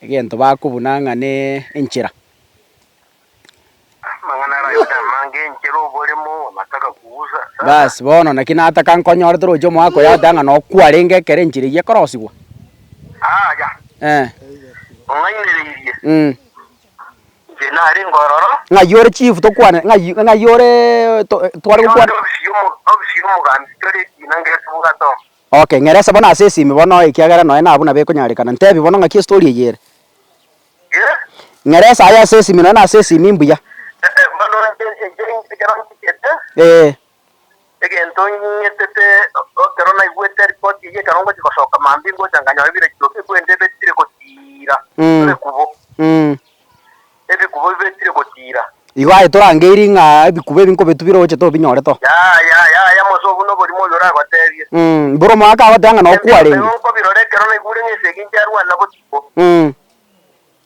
Egento bakubunanga ne enchira. Mangana ra yoda mange enchiro borimo mataka kuuza. Bas bono nakina ataka nkonyore tro jo mwako ya danga no kwarenge kere nchiri ye korosigwa. Ja. Ngaineriye. Jena ari ngororo. Ngayore chief to kwana ngayore twari kwana. Obisiyo mugambi tori inange tugato. Okay, ngeresa bona asesi mi bono ikiagara no ena abuna be kunyarikana ntebi bono ngaki story yere. Ngeresa aya asesi mi no na asesi mi mbuya. Egento nyetete okerona igwete report ye karongo chikosoka mambi ngo changanya bibire kiloke kwende betire kotira. Kubo. Ebi kubo betire kotira. Igwa itorangeiri nga bikube binko betubiro oche to binyore to. Ya moso buno bori mo yora gwaterie. Buro mwaka watanga no kware. Ngo birore kerona igure ngese ginjarwa na botiko.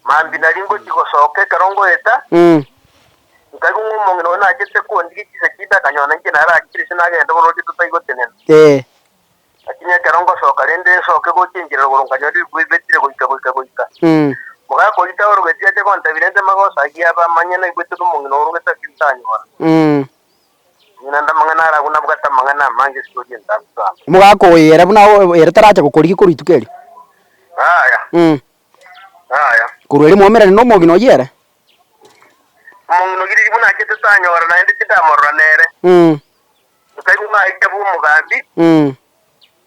Mambi naringo chikosoke karongo eta. Kagu ngomongino na chete ko ndiki chisekita kanyona nje na ra kirisi na genda boroti tutayigo tenen. Lakini karongo soka rende soke go chinjira goronga nyori betire goika. Muga ko ita oro betia che konta virente mago sagia ba manyana igwetu mongino oro geta kintanyo. Nanda mangana ra guna bugata mangana mangi story ntabwa. Muga ko yera buna yera taracha ko kori tukeri. Aya. Kurweli momera no mongino yera. Mongino giri buna chete tanyo ora na ndi chita morra nere. Kagu nga ikabu mugambi.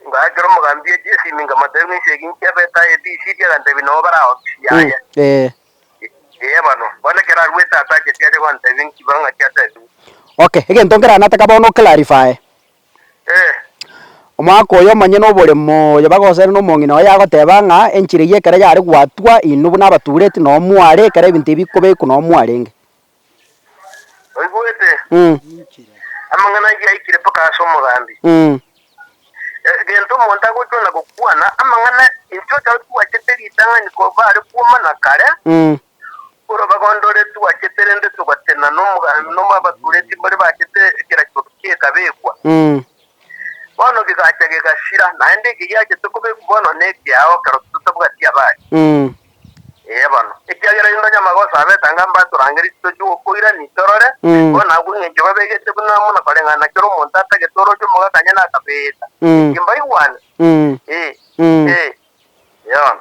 Ngagero mugambi esi minga madengi segin chebeta edi sidia gante bino bara ya. Bano. Bana kera rueta atake tia de gante vinki banga chata. Okay, again tongera nataka bono clarify. Omwako yo manye no bole mo yabagose no mongino yagoteba nga enchire ye kare yari gwatwa inu na batureti no mware kare bintu bikobe kuno mwarenge. Oigwete. Amangana ya ikire paka so mugambi. Gento monta go tona go kwana amangana into ta tu acheteri tanga ni ko bare kuma na kare. Oro bagondore tu acheterende tu batena no mabatureti bare bachete kira kike kabekwa. Bono gigacha gigashira naende gigacha tukobe bono ne kyao karo tutabwa tiabai. Bano ikiagera indo nyamagosa abetanga mbaturangeri toju koira ni torore bona kunye joba begete buna muna kolenga na kiro montata ke toro jo moga kanya na kapeta kimbai wan ya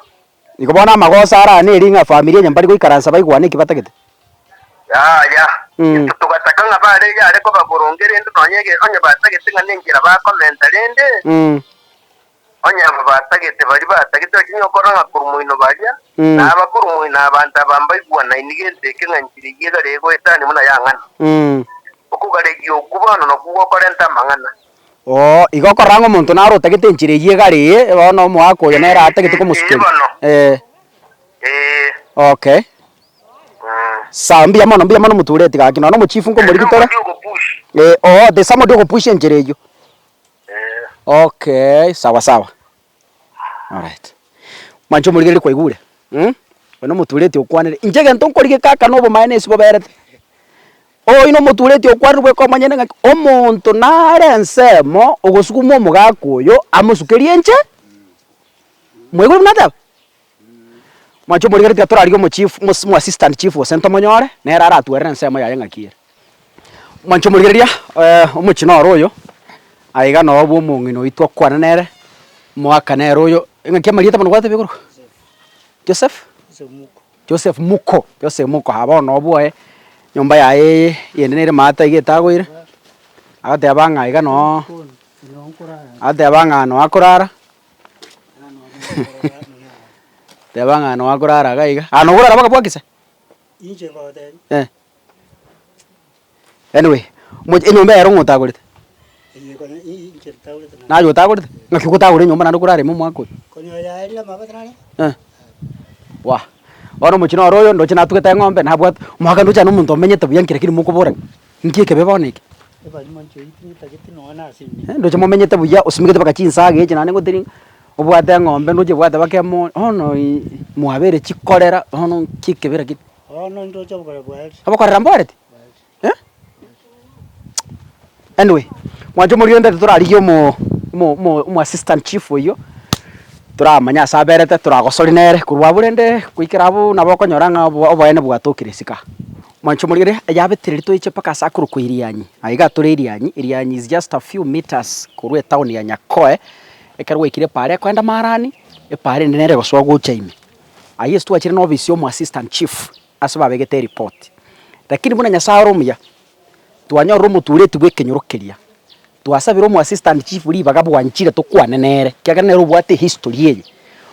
iko bona magosa ara ni ringa familia nyambari ko ikaransa bai kwane kibatakete ya tugataka nga bare ya reko baborongere ndo nonyege onye batakete nga ningira ba comment rende onya batagete bari batagete kinyokora ngakurumuino baria na abakurumuino abantu abambaigwa na inigente kingankiri yega rego etani muna yangana okugaregio kubano no kugokorenta mangana igokoranga omonto naro otagete nchire yega ri bono mwako yona era atagete komusikeni okay sambi amano mutureti gaki no muchifu ngo muri gitora the samo dio push nchire yo okay sawa alright mancho muri kwa igure no mutureti okwanire injege ntonkorige kaka no bo mayonnaise bo berete ino mutureti okwanirwe ko manyene ngaki omonto nare nsemo ogosukuma omugakuyo amusukerie nche mwegure nata mancho muri gari gatora mu chief mu assistant chief wa Sento Monyore nera aratwerera nsemo yaye ngakire mancho muri gari omuchino oroyo aiga no bo mungino itwa kwanere mwaka nero yo ngake marieta bano gwate biguru Joseph Muko habo no boe nyomba yae yenere mata igetagwire agate abanga aiga no ate abanga no akorara te abanga no akorara gaiga ano gurara baka bwakise inje ngode anyway mo nyomba yaro ngotagurite na yo tagurite ngakigutagure nyomba nando kurare mu mwako konyo yaira mabatrane wa wano muchino royo ndo china tukete ngombe na bwat mwaka ndo chano muntu menyete buyankire kiri muko bora ngike bebe boneke eba mancho itini tageti no ana asini ndo chamo menyete buya usimigete baka chinsage china nengo tiri obwate ngombe ndo chebwate bakemo ono muabere chikorera ono kikebera kiti ono ndo chabukora bwati abakorera mborete anyway mwanjo muri ndete turariyo mu assistant chief oyo turamanya saberete turagosori nere kurwa burende kwikirabu nabo konyoranga oboene bwatukire sika mwancho muri yabetiriri toiche paka sakuru kwirianyi aiga irianyi is just a few meters kurwe town ya Nyakoe ekarwe ikire pare kwenda marani pare nere goswa guchaime ayes tuachire no visio mu assistant chief asaba begete report lakini buna nyasaro muya twanya romu tureti bwekenyurukiria twasabira mu assistant chief uri bagabwanchire tukwanenere kyaga nero bwate history ye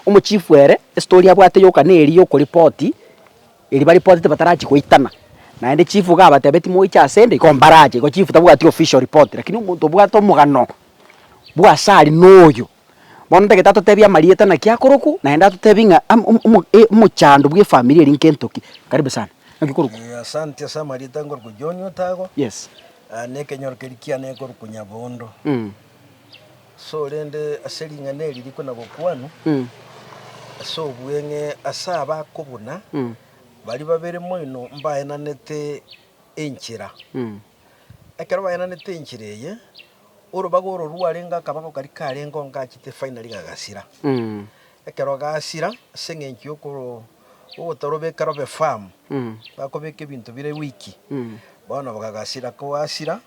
umu chief were story abwate yoka neri yo ku report iri ba report te batarachi kuitana na ende chief gabate beti mo icha sende ko mbaraje ko chief tabwati official report lakini umuntu bwato mugano bwasari noyo bonde getato tebia marieta na kyakoroku na enda tutebinga mu chando bwe family eri Kentucky karibu sana ngikuruku asante sana marieta ngor kujonyo tago yes neke nyorkerikia neko kunyabondo so rende aseringa neri liko na gokwanu so bwenge asaba kubuna bali babere moino mbaye nanete enchira akero baye nanete enchireye oro bagoro ruarenga kabako kari karengo ngachite finally gagasira akero gasira sengenki okoro otarobe karobe farm bakobeke bintu bire wiki bana bagagasira ko asira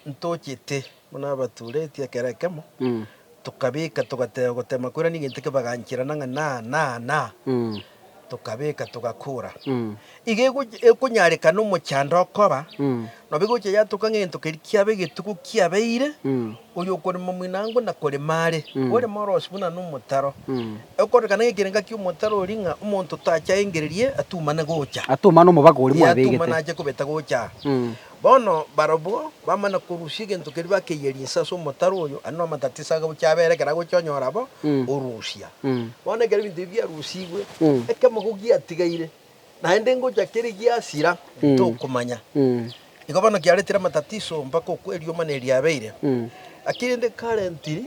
ntochete muna batureti akerekemo tukabika tugatema kura nigente ke baganchira na tukabika tugakura igego ekunyareka no muchando koba no bigoche yatukangento kirikiabe gituku kiabeire oyo kore muminango na kore mare ore moros buna no mutaro ekore kana ikirenga ki mutaro ringa umuntu tacha engererie atuma na gocha atuma no mubagori mu abegete atuma naje kubeta gocha bono barobo bamana kurusige ntokeri bakeyerinsa so mutaro oyo ano matatisa ga buchabere kera gochonyorabo urusia bona gari bintu bya rusigwe ekamo kugia tigaire na ende ngocha keri giasira to kumanya igobana kiaretira matatiso mpaka kwelio maneri abeire akirinde currently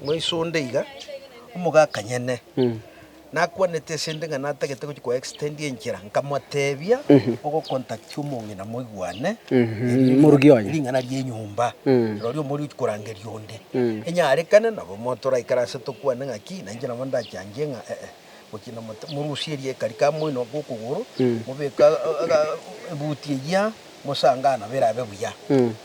mwisondeiga umuga kanyene nakwanete sendenga natagete ko extend enchira nkamwatebia oko contact umungi na moigwane murugionye ringana rie nyumba rori muri kurangeria onde enyarekane nabo motora ikarase tukwane ngaki na njira monda changenga gukina murusirie karika mwino gukuguru mubeka butie ya musangana berabe buya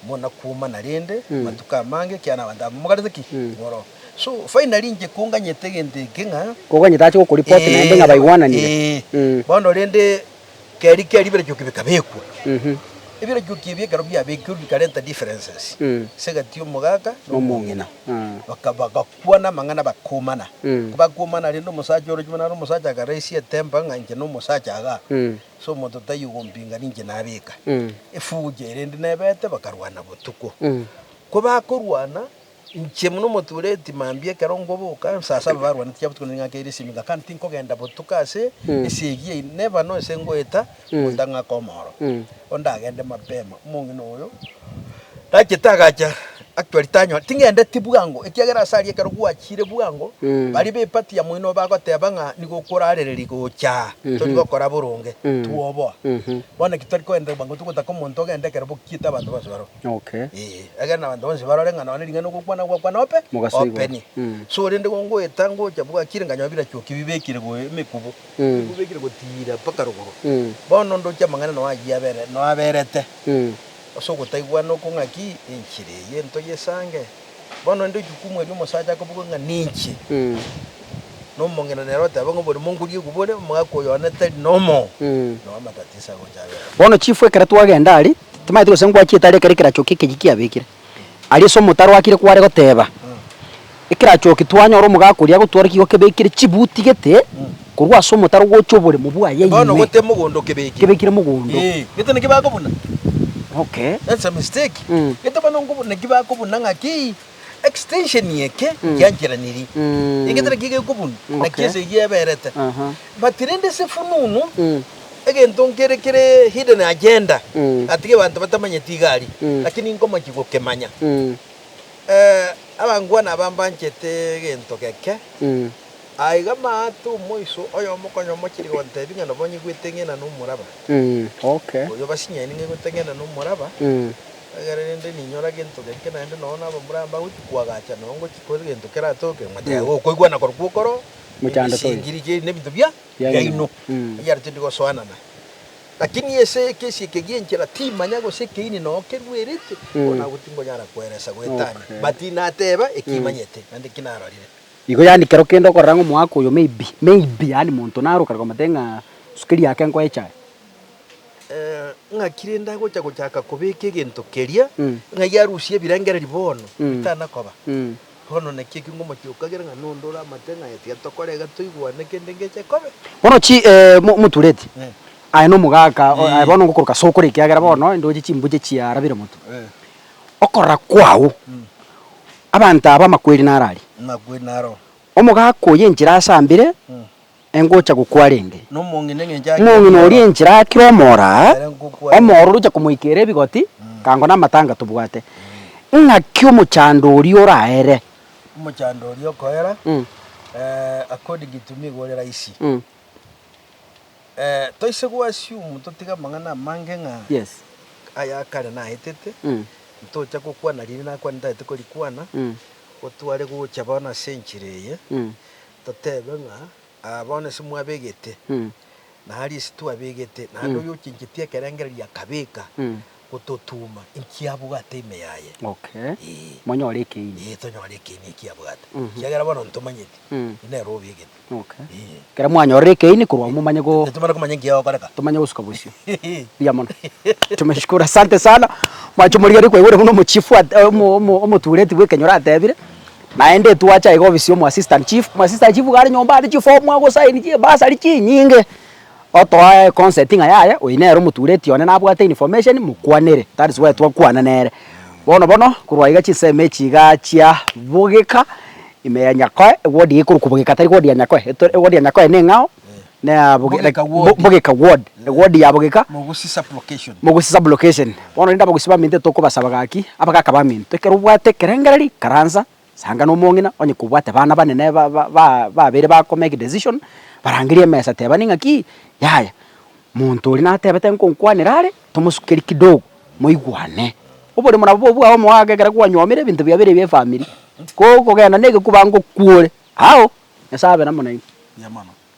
mona kuma na rende matuka mange kyana banda mugarezeki ngoro so finally nje kunganyete gente kinga kuganyeta cyo ku report na mbenga baigwana ni bono rende keri bere cyo kibeka bekwa ibiro kyukibi karo bya bekuru bikarenta differences segati umugaka no mungina bakabakwana mangana bakumana kubakumana rindo musacha orojumana no musacha garesi etempa nganje no musacha aga so moto tayugombinga ninje nabika efuje rende nebete bakarwana butuko kuba kurwana nche muno motureti mambie karongo boka sasa barwana tyabutuko ngakere siminga kandi nkogenda butukase esigie never no sengoeta undanga komoro ondagende mapema mungino oyo takitagacha actually tanyo tingende tibwango ekiagera sari ekaro gwachire bwango bari bepati ya mwino bagotebanga nigokurareleri gocha tugokora burunge tuobo bona kitori kwende bango tugotaka omonto ogende kero bokita abantu bose baro okay agana abantu bose barorenga none ringano gukwana gwakwana ope openi so rende gongo etango chabwa kirenga bira cyoki bibekire go emekubo bibekire gotira pakarugoro bono ndo chamangana no agiabere no aberete so gutaigwa no kungaki enchire yento yesange bono ndo jukumu eno musaja kubuga ninchi no mongena nerota bango bori monguri kubone mwako yonete nomo no matatisa go jabe bono chief ekera twagenda ali tumaite gosengwa chietare kerekera choki kijikia bekire ali so mutaro akire kware goteba ekera choki twanyoro mugakuria gutwara kigo kebekire chibuti gete kurwa so mutaro gochobore mubwa yeyi bono gote mugondo kebekire mugondo gete nikibako buna. Okay, that's a mistake. Ito pa nung nagiba ko bun ngaki extension yeke yanjira niri. Ingitra gige ko bun nakese yebereta. But rende se fununu again don't kere hidden agenda. Atige bantu batamanya tigari lakini ngoma kigo kemanya. Abangwana abambanchete gento keke. Aiga matu moiso oyo mokonyo mochiri wante binga no bonyi gwitengena no muraba. Okay. Oyo basinya ninge gwitengena no muraba. Agare nde ninyora gento keke na nde no na muraba kwagacha no ngo chikore gento kera toke mate go koigwa na korukoro muchanda to. Ngiri je ne bitubya yaino. Yar tindigo soana na. Lakini ese kesi kegienchera timanya go sekeini no kerwerete ona gutingo nyara kweresa gwetani. Batina teba ekimanyete ande kinarorire. Igo yani kero kendo korango mwako yo maybe yani muntu naruka komatenga sukiri yake ngo echa ngakirenda gocha gochaka kubeke gento keria ngayarusie birangera ribono bitana koba hono nekiki ngomo cyokagera nganondora matenga yati atokorega tuigwane kende ngeche kobe bono chi mutureti ai no mugaka ai bono ngokuruka sokore kiagera bono ndoje chimbuje chiarabire muntu okora kwawo abantu aba makweri narari naro omugako yenjira asambire engocha gukwarenge no mongine ngenja mongino orienjira kiromora omoro ruja kumuikere bigoti kango na matanga tubwate ngakyo muchando ori oraere muchando ori okoera according to me gorera isi toise gwa assume totiga mangana mangenga yes aya kare na hitete tocha kokwana riri na kwanda tekorikwana otware gocha bana century totebe nga abone simwa begete na hali situ abegete na ndo yokingitie kerengeria kabeka gututuma inkiabugate ime yaye okay monyore kini tonyore kini kiabugate kiagera bana ntomanyete ine robi egete okay kera mwanyore kini kurwa mumanye go tumara kumanya ngiao karaka tumanye gusuka busyo diamond tumeshukuru asante sana mwachumuriari kwa igore muno muchifu omutureti bwekenyora atebire naende tuacha igo visio mu assistant chief gari nyomba ari chief mwago sign je basa ari chinyinge otoa concepting ayaya oinero mutureti one nabwate information mukwanere that is why twakwana nere bono kurwaiga chiseme chiga chia bugika imenya kwa wodi ikuru kubugika tari wodi anyakwa wodi anyakwa ne ngao na bugika wodi ya bugika mugusisa location bono nda bagusiba minte tokubasaba gaki abagaka ba minte kerubwate kerengereri karanza sanga no mongina onye kubwate bana banene ba bere ba make decision barangirie mesa teba ningaki yaya muntu uri natebete nkonkwanirare tumusukiri kidogo muigwane ubore murabo bwa mwagegera kwanyomire bintu bya bere bya family ko gena nege kubango kuore hao esabe na munai yamana